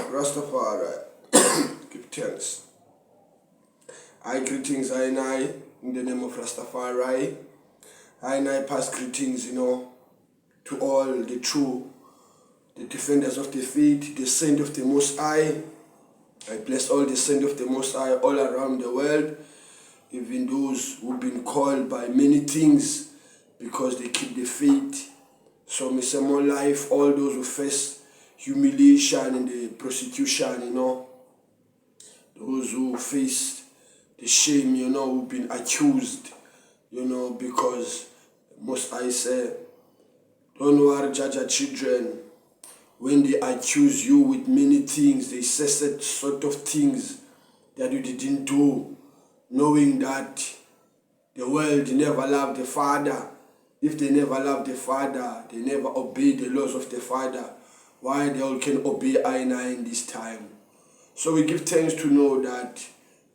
Rastafari, give thanks. I greetings, I and I, in the name of Rastafari. I and I pass greetings, to all the true, the defenders of the faith, the saint of the Most High. I bless all the saints of the Most High all around the world, even those who've been called by many things because they keep the faith. So, me say more life, all those who face humiliation and the prostitution, those who face the shame, who've been accused, because Most I say, don't worry, judge your children. When they accuse you with many things, they say such sort of things that you didn't do, knowing that the world never loved the Father. If they never loved the Father, they never obeyed the laws of the Father. Why they all can obey I in this time? So we give thanks to know that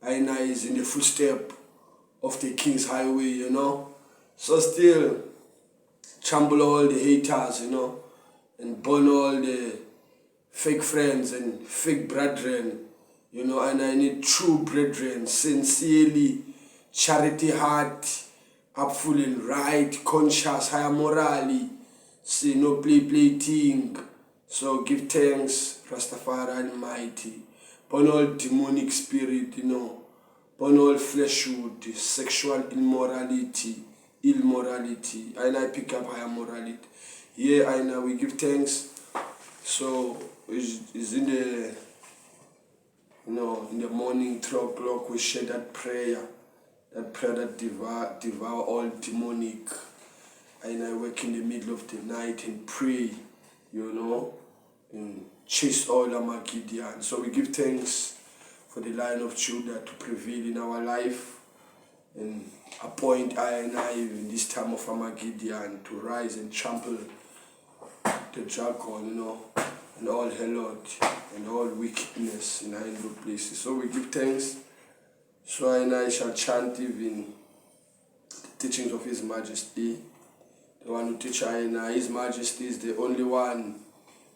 I is in the footstep of the King's Highway, So still, trample all the haters, and burn all the fake friends and fake brethren, and I need true brethren, sincerely, charity heart, upful and right, conscious, higher morally, see no play thing. So give thanks, Rastafari Almighty. Burn all demonic spirit, burn all fleshhood, sexual immorality. And I pick up higher morality. Yeah, I know we give thanks. So it's in the in the morning 3 o'clock we share that prayer that devour all demonic. And I work in the middle of the night and pray, and chase all Armageddon. So we give thanks for the Lion of Judah to prevail in our life and appoint I in this time of Armageddon to rise and trample the dragon, and all helot and all wickedness in high places. So we give thanks. So I shall chant even the teachings of His Majesty. The one who teaches His Majesty is the only one.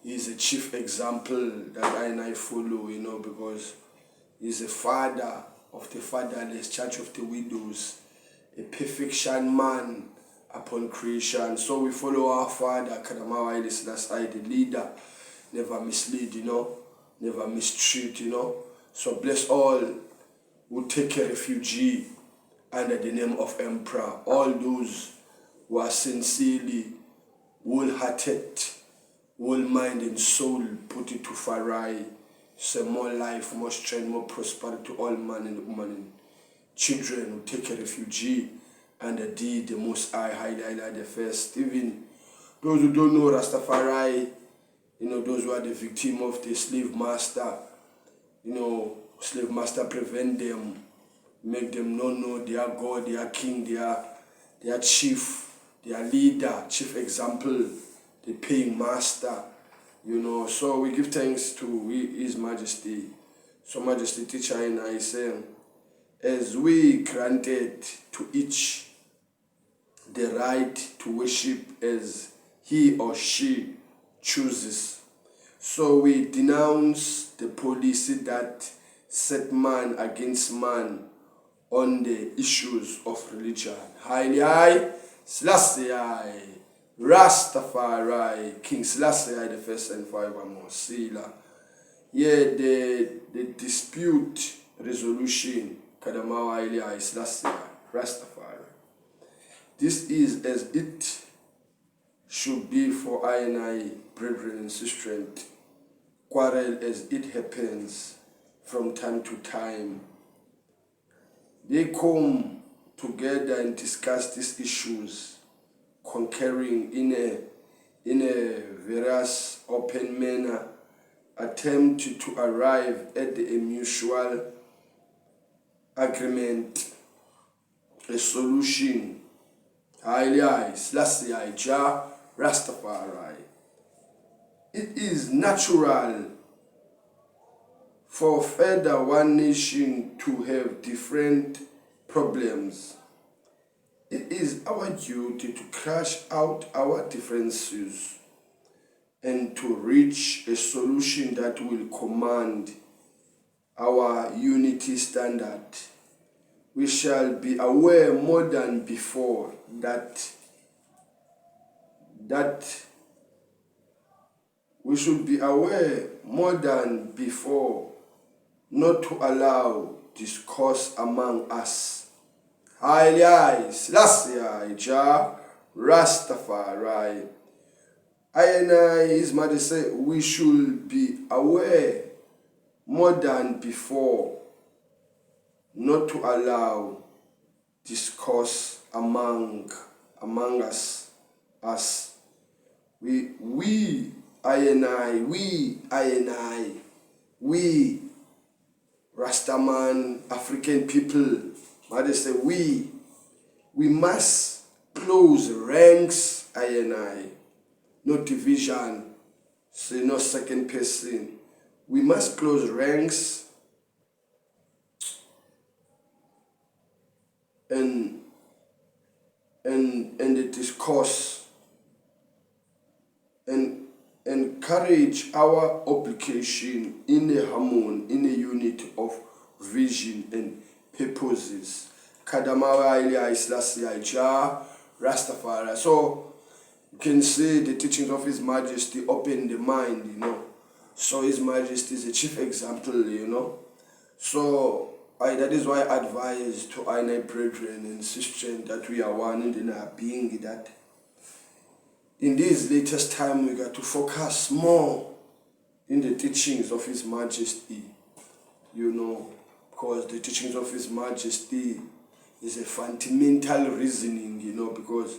He is a chief example that I follow, because He's a father of the fatherless, church of the widows, a perfection man upon creation. So we follow our Father, Kadamawa Haile Selassie, the leader, never mislead, never mistreat, So bless all who take a refugee under the name of Emperor, all those who are sincerely, wholehearted, whole mind and soul put it to Farai. So more life, more strength, more prosperity to all man and woman and children who take a refugee under the Most High, highlight the first. Even those who don't know Rastafari, those who are the victim of the slave master, slave master prevent them, make them not know their God, their King, their chief, their leader, chief example, the paying master, So we give thanks to His Majesty. So Majesty teacher and I say, as we granted to each the right to worship as he or she chooses, so we denounce the policy that set man against man on the issues of religion. Haile Selassie, Rastafari, King Selassie the first and forevermore. Sila. Yeah, the dispute resolution, Kadamawa Haile Selassie, Rastafari. This is as it should be for I and I, brethren and sisters, quarrel as it happens from time to time. They come together and discuss these issues, concurring in a various open manner, attempt to arrive at a mutual agreement, a solution. Haile Selassie Jah Rastafari. It is natural for further one nation to have different problems. It is our duty to crush out our differences and to reach a solution that will command our unity standard. We shall be aware more than before that we should be aware more than before not to allow discourse among us. Haile Selassie Jah Rastafari. I and His Majesty say we should be aware more than before not to allow discourse among us. We Rastaman African people, Majesty, we must close ranks, no division, say no second person. We must close ranks and the discourse and encourage our obligation in a harmony, in a unit of vision and purposes. Kadamawa Haile Selassie Jah Rastafari. So you can see the teachings of His Majesty open the mind, So His Majesty is a chief example, So that is why I advise to our brethren and sisters that we are one in our being, that in this latest time we got to focus more in the teachings of His Majesty, because the teachings of His Majesty is a fundamental reasoning, because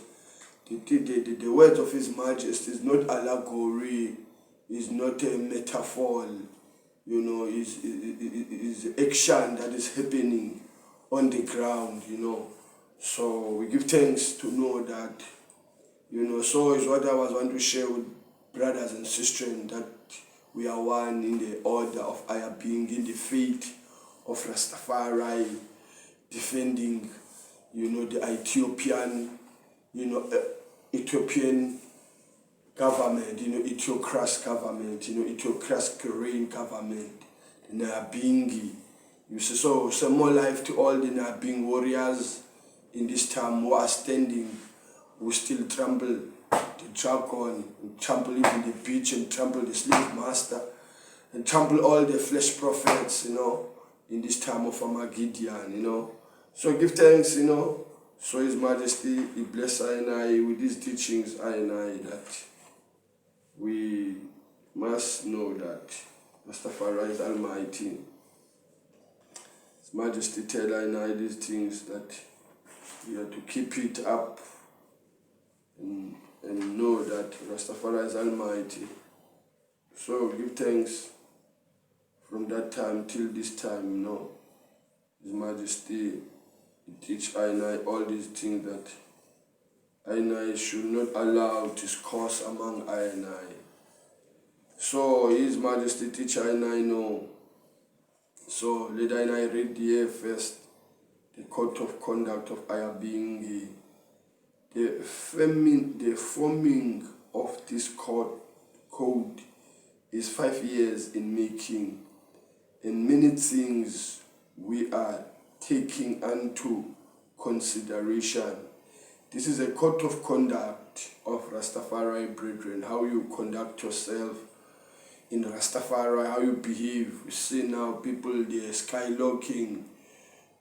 the words of His Majesty is not allegory, is not a metaphor, is action that is happening on the ground, So we give thanks to know that, so is what I was want to share with brothers and sisters, that we are one in the order of our being, in the faith of Rastafari, defending, the Ethiopian government, Ethiopia's government, Ethiopia's Korean government, the Nabingi. You see, so more life to all the Nabing warriors in this time who are standing, who still trample the dragon, and trample even the beach, and trample the slave master, and trample all the flesh prophets, in this time of Armageddon, So give thanks, So His Majesty, He bless I and I with these teachings, that we must know that Rastafari is Almighty. His Majesty tell I and I these things, that we have to keep it up and know that Rastafari is Almighty. So give thanks from that time till this time, His Majesty teach I and I all these things, that I and I should not allow discourse among I and I. So His Majesty teach I and I know. So let I and I read here first the code of conduct of our being. The forming of this code is 5 years in making, and many things we are taking into consideration. This is a code of conduct of Rastafari, brethren, how you conduct yourself in Rastafari, how you behave. We see now people, they're skylocking,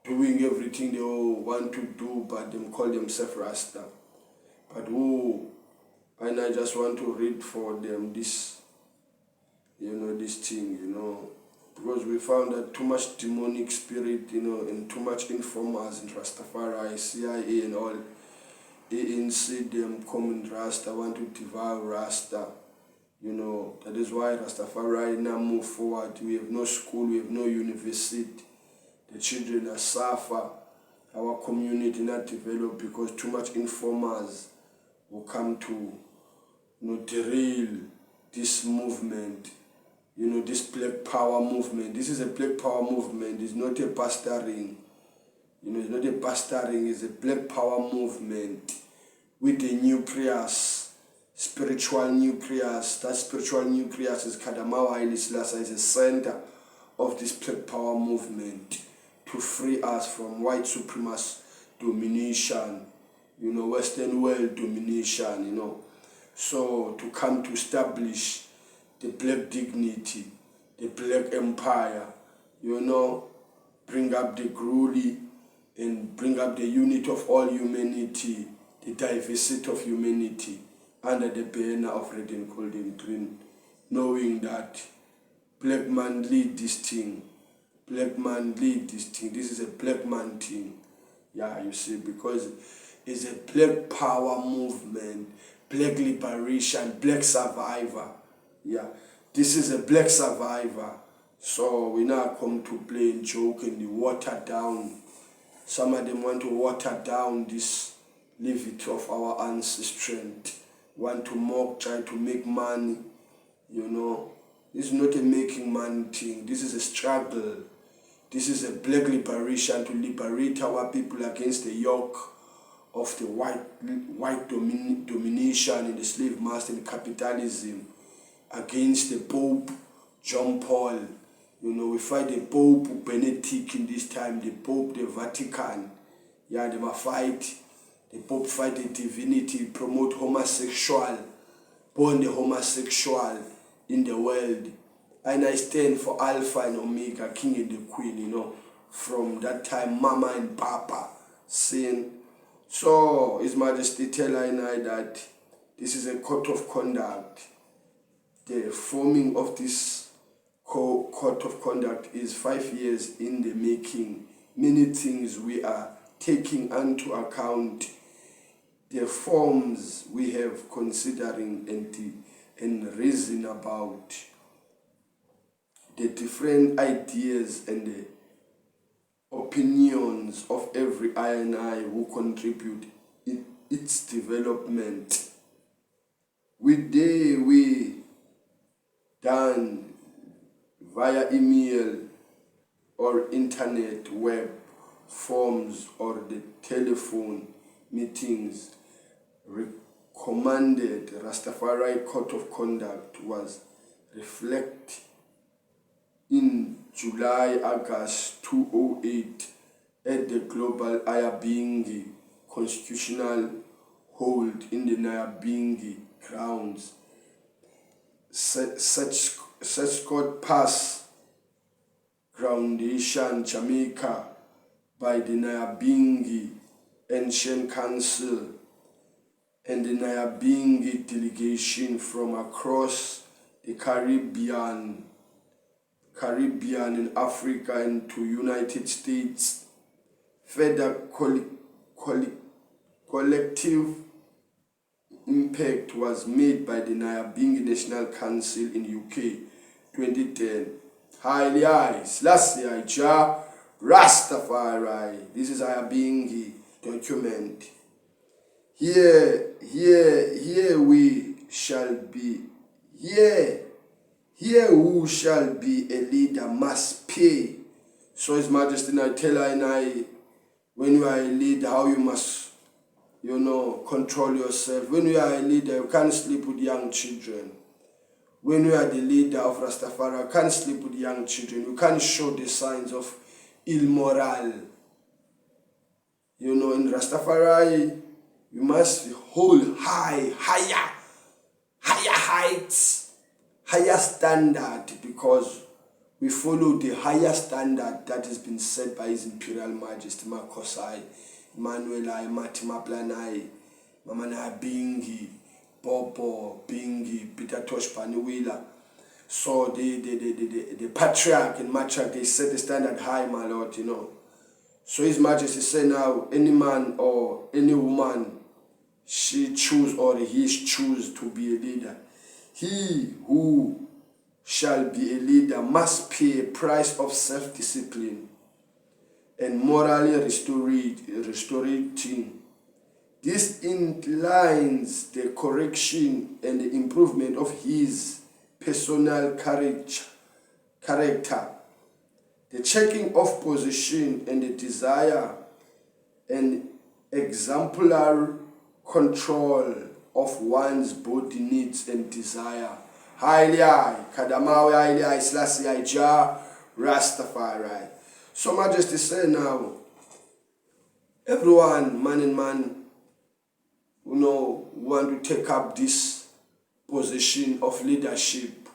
doing everything they all want to do, but they call themselves Rasta. But and I just want to read for them this, this thing, because we found that too much demonic spirit, and too much informers in Rastafari, CIA and all, ANC, them coming Rasta, want to devour Rasta, that is why Rastafari now move forward. We have no school, we have no university, the children are suffer, our community not develop because too much informers will come to derail this movement, this Black Power movement. This is a Black Power movement. It's not a pastoring. It's not a pastoring. It's a Black Power movement with the nucleus spiritual nucleus. That spiritual nucleus is Kadamawa Haile Selassie, is the center of this Black Power movement to free us from white supremacist domination, Western world domination, So to come to establish the black dignity, the black empire, bring up the glory and bring up the unity of all humanity, the diversity of humanity under the banner of red and gold and green, knowing that black man lead this thing. Black man lead this thing. This is a black man thing. Yeah, you see, because it's a black power movement, black liberation, black survivor. Yeah, this is a black survivor. So we now come to play and joke and water down. Some of them want to water down this levity of our ancestry, want to mock, try to make money, This is not a making money thing. This is a struggle. This is a black liberation to liberate our people against the yoke of the white domination and the slave master and capitalism, against the Pope John Paul. We fight the Pope Benedict in this time, the Pope, the Vatican. Yeah, they must fight. The Pope fight the divinity, promote homosexual, born the homosexual in the world. And I stand for Alpha and Omega, King and the Queen, from that time, Mama and Papa, saying. So, His Majesty tell I that this is a code of conduct. The forming of this code of conduct is 5 years in the making. Many things we are taking into account. The forms we have considering and reason about the different ideas and the opinions of every I who contribute in its development. We done via email or internet, web forms, or the telephone meetings. Recommended Rastafari Code of Conduct was reflected in July-August 2008 at the Global Nyabingi Constitutional Hold in the Nyabingi grounds. Such code passed Groundation Jamaica by the Nyabingi Ancient Council and the Nyabingi delegation from across the Caribbean and Africa and to United States. Further collective impact was made by the Nyabingi National Council in UK 2010. Haile Selassie Rastafari. This is Nyabingi document. Here we shall be. Here who shall be a leader must pay. So His Majesty I tell I when you are a leader, how you must, control yourself. When you are a leader, you can't sleep with young children. When you are the leader of Rastafari, you can't sleep with young children. You can't show the signs of immoral. In Rastafari, you must hold higher heights, higher standard, because we follow the higher standard that has been set by His Imperial Majesty Makosai, Emmanuel I, Matima Planai, Mama Nyabingi, Bobo, Bingi, Peter Tosh Panuwila. So the patriarch and matriarch, they set the standard high, my Lord, So His Majesty said now, any man or any woman, she choose or he choose to be a leader. He who shall be a leader must pay a price of self-discipline and morally restorating. This inclines the correction and the improvement of his personal character, the checking of position and the desire and exemplary control of one's body needs and desire. Highly I, Kadamawi, highly I, Selassie I, Jah, Rastafari. So Majesty say now, everyone, man and man, want to take up this position of leadership,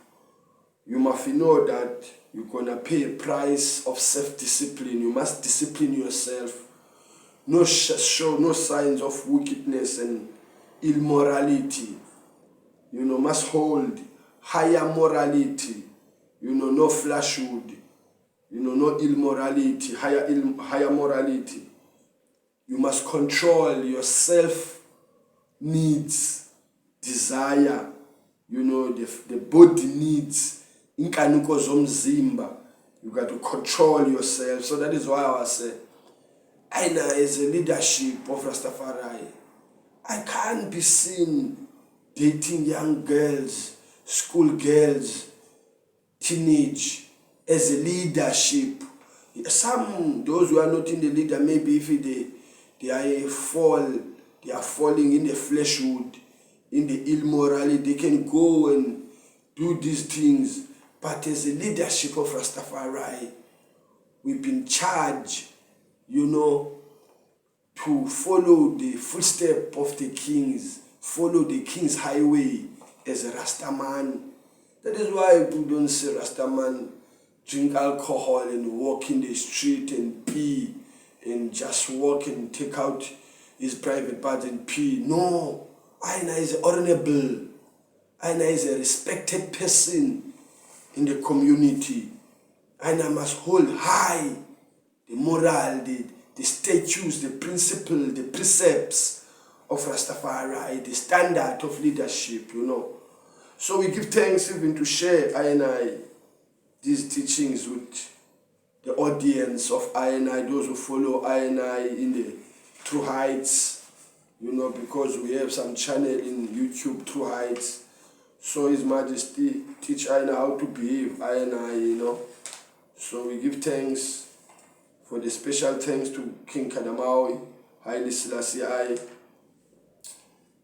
you must know that you're going to pay a price of self-discipline. You must discipline yourself. Show no signs of wickedness and immorality. Must hold higher morality. No fleshhood. No immorality, higher morality. You must control your self needs, desire, the body needs, inkanuko zomzimba. You got to control yourself. So that is why I was saying, as a leadership of Rastafari, I can't be seen dating young girls, school girls, teenage, as a leadership. Those who are not in the leader, maybe if they are falling in the fleshhood, in the immorality, they can go and do these things. But as a leadership of Rastafari, we've been charged, to follow the footsteps of the kings, follow the king's highway as a Rastaman. That is why we don't see Rastaman drink alcohol and walk in the street and pee and just walk and take out his private part and pee. No, Aina is honorable. Aina is a respected person in the community. Aina must hold high the moral, the statutes, the principle, the precepts of Rastafari, the standard of leadership, So we give thanks even to share Aina these teachings with the audience of INI, those who follow INI in the True Heights, because we have some channel in YouTube, True Heights. So His Majesty teach INI how to behave, INI, So we give thanks for the special thanks to King Kadamawi, Haile Selassie I,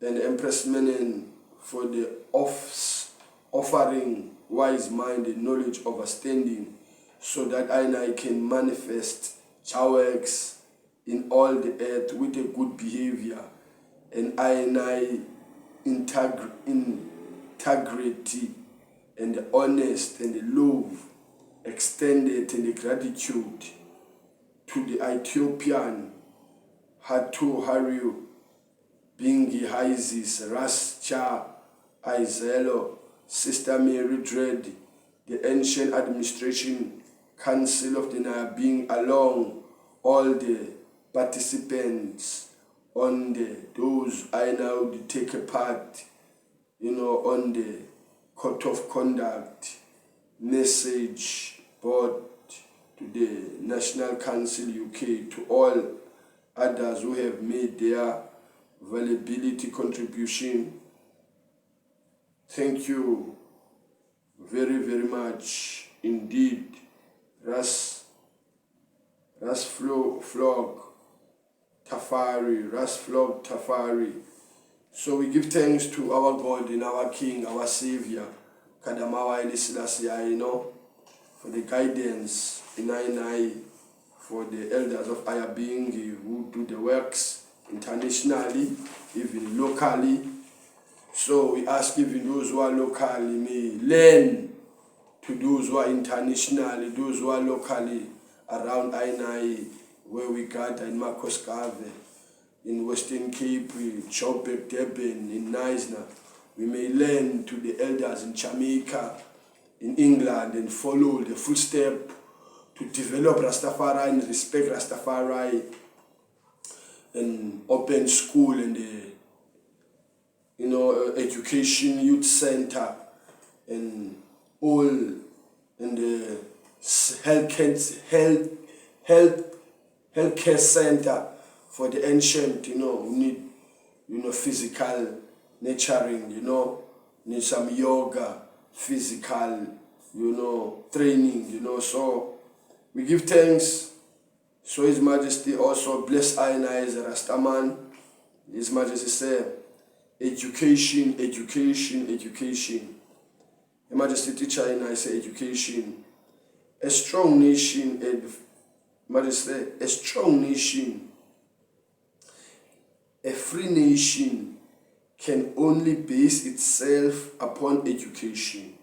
and Empress Menen for the offering wise mind and knowledge understanding, so that I can manifest Jah works in all the earth with a good behavior, and I integrity and the honest and the love extended and the gratitude to the Ethiopian Hatu Hariu Bingi Haizis Ras Cha Aizelo Sister Mary Dread, the ancient administration council of the Nabing, along all the participants on those I now take a part, on the code of conduct message board to the National Council UK, to all others who have made their valuability contribution. Thank you very, very much indeed. Ras Flog Tafari. So we give thanks to our God and our King, our Savior, Kadamawa Haile Selassie, for the guidance in I, for the elders of Ayabingi who do the works internationally, even locally. So we ask even those who are locally may learn to those who are internationally, those who are locally around INI, where we gather in Marcos Garvey, in Western Cape, Joburg, Durban, in Neisner. We may learn to the elders in Jamaica, in England, and follow the footsteps to develop Rastafari and respect Rastafari, and open school and the education youth center and all, and the healthcare center for the ancient, who need, physical nurturing, need some yoga, physical, training, so we give thanks. So His Majesty also bless I as a Rastaman. His Majesty said, Education. Your Majesty teacher and I say education. A strong nation, Majesty, a strong nation, a free nation can only base itself upon education.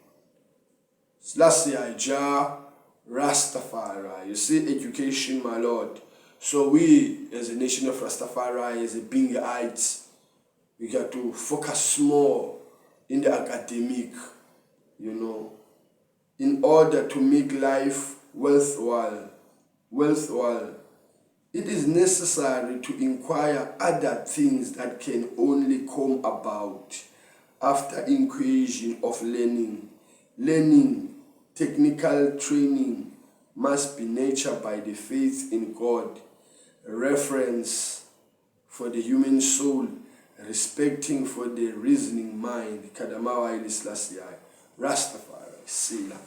Last year, Jah Rastafari. You see, education, my Lord. So we, as a nation of Rastafari, as a Bingites, we got to focus more in the academic, in order to make life worthwhile. It is necessary to inquire other things that can only come about after inclusion of learning. Technical training must be nurtured by the faith in God, reverence for the human soul, respecting for the reasoning mind. Kadamawa Haile Selassie, Rastafari, Sila.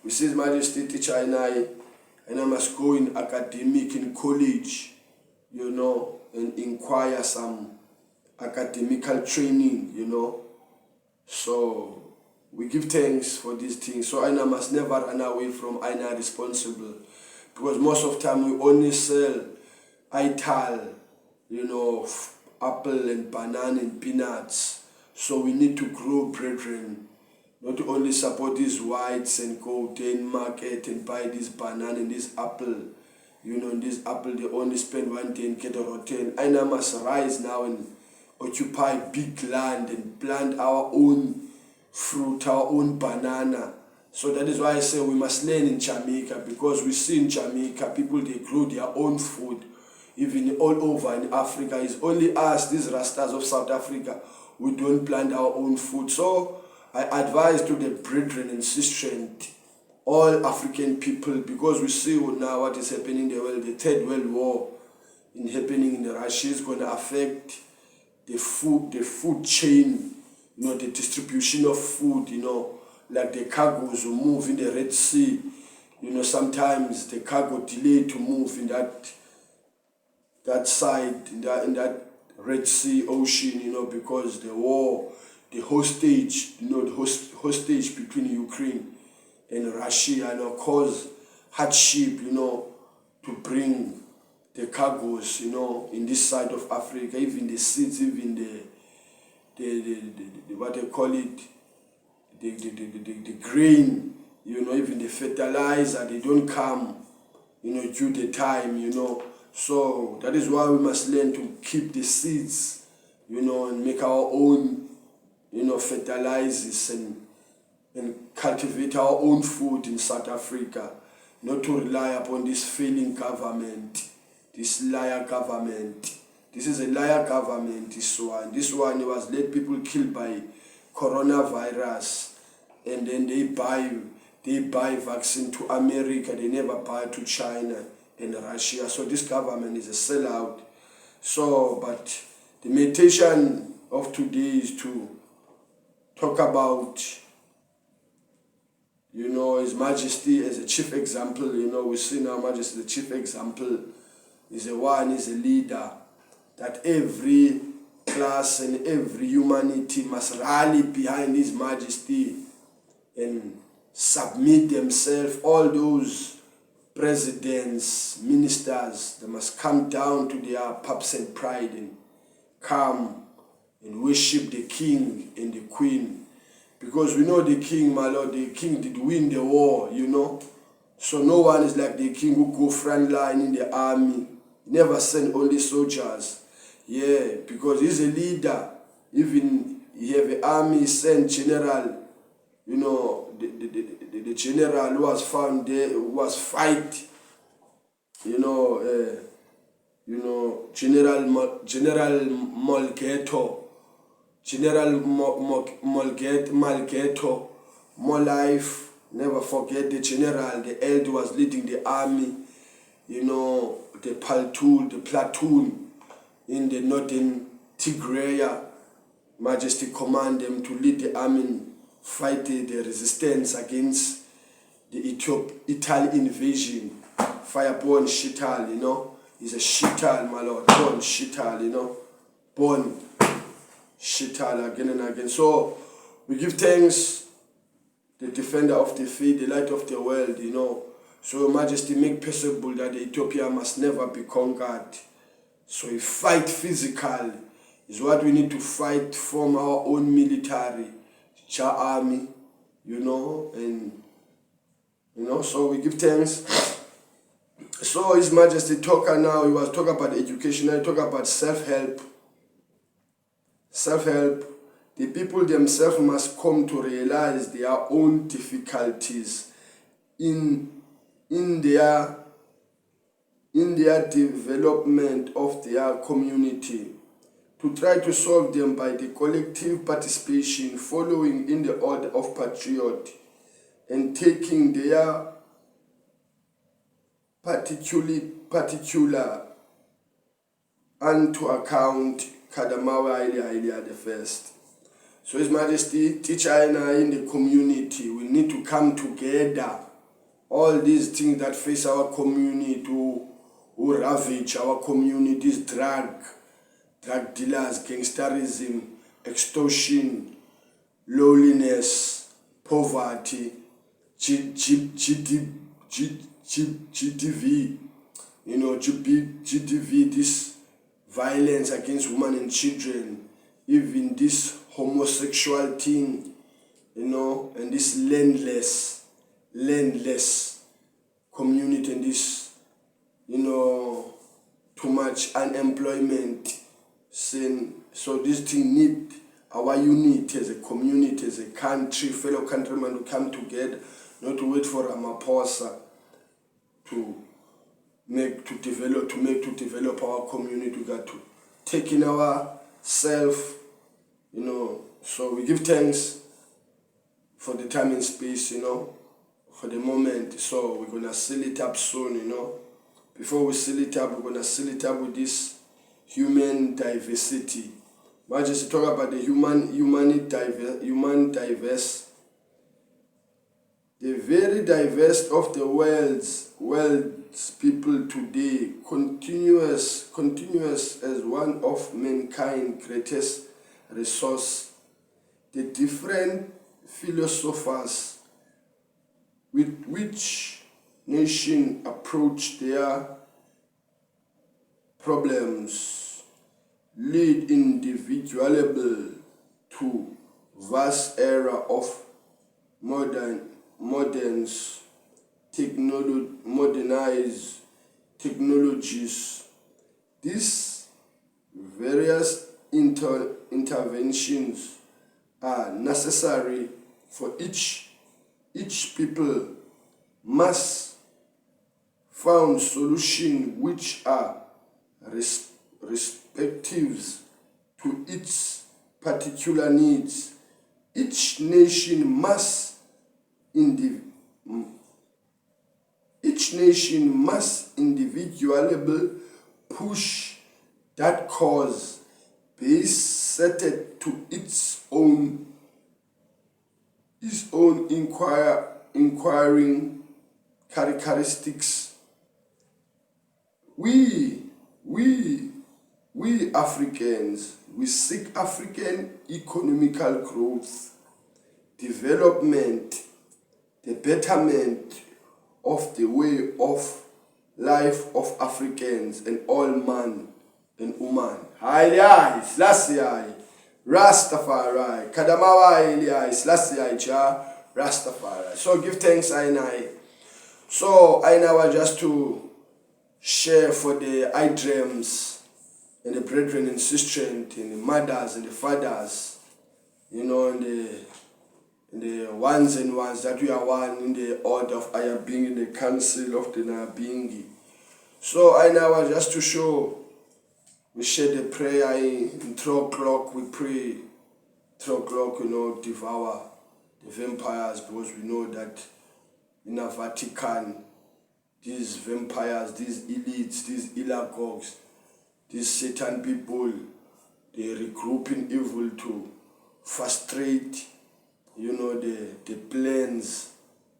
We see His Majesty teacher and I must go in academic, in college, and inquire some academical training, So we give thanks for these things. So I must never run away from Aina responsible. Because most of the time we only sell ital, apple and banana and peanuts. So we need to grow, brethren. Not to only support these whites and go to the market and buy this banana and this apple. And this apple they only spend 1 day and get a hotel. Aina must rise now and occupy big land and plant our own fruit, our own banana. So that is why I say we must learn in Jamaica, because we see in Jamaica people, they grow their own food. Even all over in Africa, it's only us, these Rastas of South Africa, we don't plant our own food. So I advise to the brethren and sisters, all African people, because we see now what is happening in the world, the Third World War happening in Russia is going to affect the food chain, the distribution of food, like the cargoes will move in the Red Sea. Sometimes the cargo delay to move in that side, in that Red Sea ocean, because the war, the hostage, hostage between Ukraine and Russia, cause hardship, to bring the cargoes, in this side of Africa, even the seeds, even the what they call it, the grain, even the fertilizer, they don't come, due the time, So that is why we must learn to keep the seeds, and make our own, fertilizers and cultivate our own food in South Africa, not to rely upon this failing government, this liar government. This is a liar government, this one. This one was let people killed by coronavirus, and then they buy vaccine to America, they never buy to China and Russia. So this government is a sellout. So, but the meditation of today is to talk about, His Majesty as a chief example. We see now Majesty, the chief example, is a leader that every class and every humanity must rally behind His Majesty and submit themselves. All those presidents, ministers, they must come down to their pubs and pride and come and worship the king and the queen. Because we know the king, my Lord, the king did win the war, So no one is like the king who go front line in the army, never send only soldiers. Yeah, because he's a leader. Even he have an army, sent general, the general who was found there, who was fight, General Malghetto, more life, never forget the general, the elder was leading the army, the platoon in the northern Tigray. Majesty command them to lead the army, fight the resistance against the Italian invasion. Fireborn Shital, he's a Shital, my Lord, born Shital, born Shaitan again and again. So we give thanks, the defender of the faith, the light of the world, So Your Majesty, make possible that Ethiopia must never be conquered. So we fight physically is what we need to fight from our own military, army, and so we give thanks. So His Majesty talker now, he was talking about education, he talk about self-help. Self-help. The people themselves must come to realize their own difficulties in their development of their community, to try to solve them by the collective participation, following in the order of patriot, and taking their particular unto account. Kadamawa Haile the first. So His Majesty, teach Aina in the community, we need to come together. All these things that face our community, who ravage our communities, drug dealers, gangsterism, extortion, lowliness, poverty, GDV, GDV, this violence against women and children, even this homosexual thing, and this landless community, and this, too much unemployment. So this thing need our unity as a community, as a country, fellow countrymen to come together, not to wait for Ramaphosa to develop our community. We got to take in ourselves, So we give thanks for the time and space, for the moment. So we're gonna seal it up soon, Before we seal it up, we're gonna seal it up with this human diversity. Majesty talk about the human diverse. The very diverse of the world's people today, continuous as one of mankind's greatest resource. The different philosophers with which nation approach their problems lead individually to vast era of modernized technologies. These various interventions are necessary for each people must find solutions which are respective to its particular needs. Each nation must individually push that cause based to its own inquiring characteristics. We Africans, we seek African economical growth, development, the betterment of the way of life of Africans and all man and woman. Haile Selassie, Rastafari, Kadamawa Haile Selassie, Rastafari. So give thanks, I. So I now just to share for the idreams and the brethren and sisters and the mothers and the fathers, and the ones and ones that we are one in the order of Ayabing, in the council of the Nabingi. So I now just to show, we share the prayer in 3 o'clock, we pray 3 o'clock, devour the vampires, because we know that in the Vatican, these vampires, these elites, these ilagogues, these Satan people, they regroup in evil to frustrate, the plans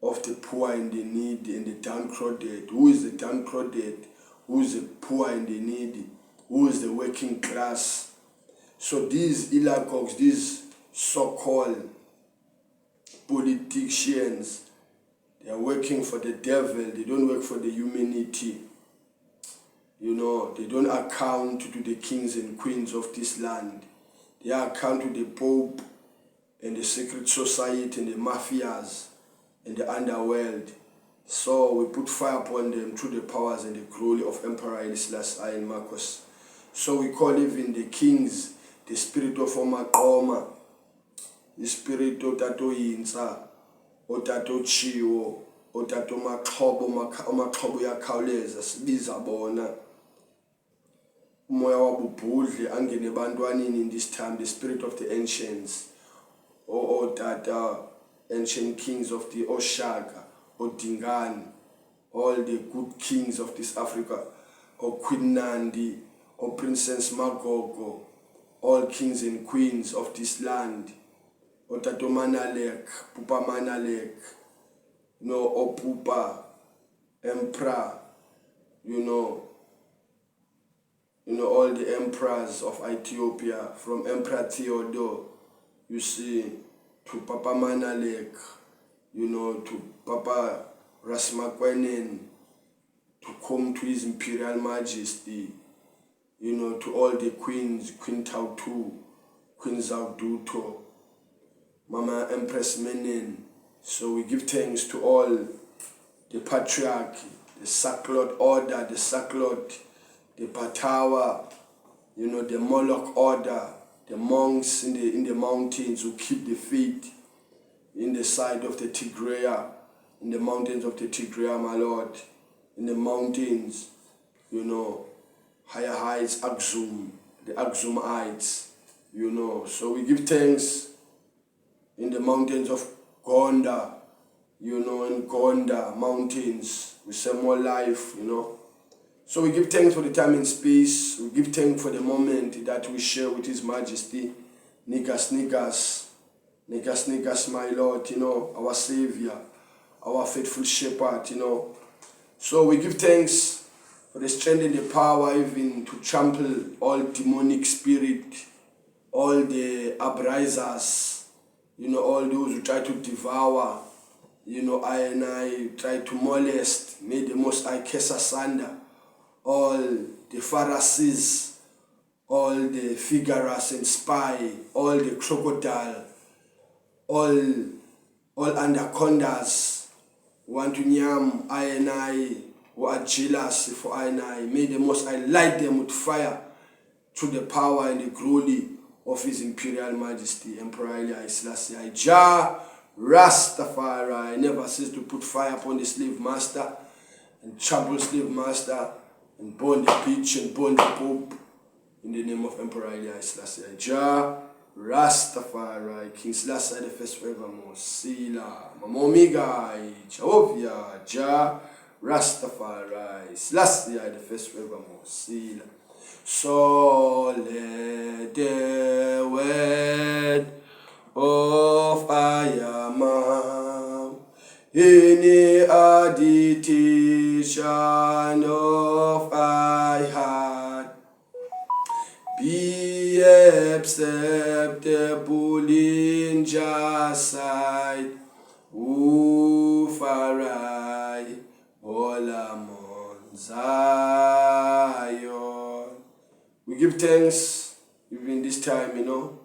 of the poor and the needy and the downtrodden. Who is the downtrodden? Who is the poor and the needy? Who is the working class? So these ilagogues, these so-called politicians, they are working for the devil. They don't work for the humanity. You know, they don't account to the kings and queens of this land. They account to the Pope and the secret society and the mafias and the underworld. So we put fire upon them through the powers and the glory of Emperor Haile Selassie and Marcos. So we call even the kings the spirit of Omaqoma, the spirit of Tato Yinsa, or Tato Chiwo, or Tato Maxhobo yakhawuleza sibiza bona. Umoya wabubhudle angene ebantwaneni in this time, the spirit of the ancients, or Tata ancient kings of the Oshaka, or Dingani, all the good kings of this Africa, or Queen Nandi, or Princess Magogo, all kings and queens of this land, or Tato Manalek, Pupa Manalek, you know, or Pupa, Emperor, you know, all the emperors of Ethiopia, from Emperor Theodore, you see, to Papa Manalek, you know, to Papa Rasmakwenen, to come to His Imperial Majesty, you know, to all the queens, Queen Tautu, Queen Zauduto, Mama Empress Menen. So we give thanks to all the patriarchy, the Saklot order, the Saklot, the Batawa, you know, the Moloch order, the monks in the mountains who keep the faith in the side of the Tigray, in the mountains of the Tigray, my Lord, in the mountains, you know, higher heights, Axum, the Axumites, you know. So we give thanks in the mountains of Gonda, you know, in Gonda mountains, we say more life, you know. So we give thanks for the time and space. We give thanks for the moment that we share with His Majesty. Nigas, my Lord, you know, our Savior, our faithful shepherd, you know. So we give thanks for the strength and the power even to trample all demonic spirit, all the uprisers, you know, all those who try to devour, you know, I try to molest. May the Most High curse asunder all the Pharisees, all the figurers and spy, all the crocodile, all anacondas, who want to nyam I, who are jealous for I. May the Most High light them with fire through the power and the glory of His Imperial Majesty, Emperor Haile Selassie I. Jah Rastafari never cease to put fire upon the slave master and trouble slave master and burn the pitch and burn the Pope in the name of Emperor Haile Selassie I. Jah Rastafari, King Selassie the first forevermore. Sila, Mamomiga, Jehovah, Jah Rastafari, Selassie the first forevermore. Sila. So let the word of Ayama any addition of I had be acceptable in Jah's sight, Ufarai Olamon Zion. We give thanks even this time, you know.